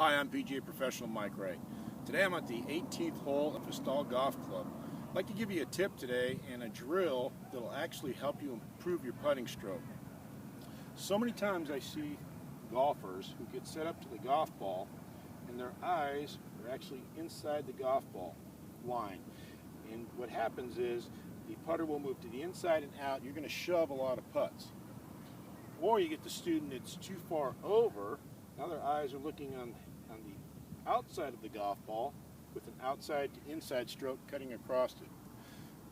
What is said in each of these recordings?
Hi, I'm PGA Professional Mike Ray. Today I'm at the 18th hole of Fistall Golf Club. I'd like to give you a tip today and a drill that will actually help you improve your putting stroke. So many times I see golfers who get set up to the golf ball and their eyes are actually inside the golf ball line. And what happens is the putter will move to the inside and out. You're going to shove a lot of putts. Or you get the student that's too far over. Now their eyes are looking on the outside of the golf ball with an outside to inside stroke cutting across it.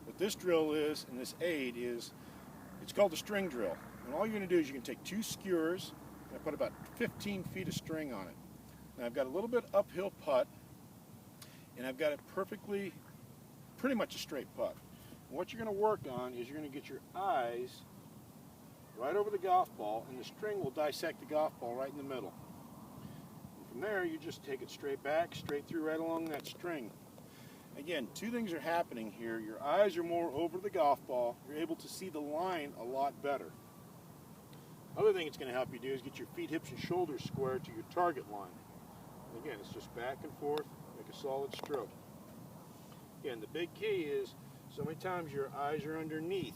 What this drill is, and this aid is, it's called a string drill. And all you're going to do is you can take two skewers and I put about 15 feet of string on it. Now I've got a little bit uphill putt and I've got it pretty much a straight putt. And what you're going to work on is you're going to get your eyes right over the golf ball, and the string will dissect the golf ball right in the middle. And from there, you just take it straight back, straight through right along that string. Again, two things are happening here. Your eyes are more over the golf ball. You're able to see the line a lot better. Other thing it's going to help you do is get your feet, hips, and shoulders square to your target line. And again, it's just back and forth, make a solid stroke. Again, the big key is so many times your eyes are underneath.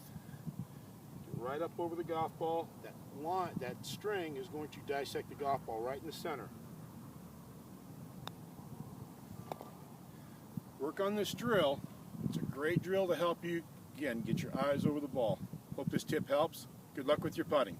Right up over the golf ball, that string is going to dissect the golf ball right in the center. Work on this drill. It's a great drill to help you, again, get your eyes over the ball. Hope this tip helps. Good luck with your putting.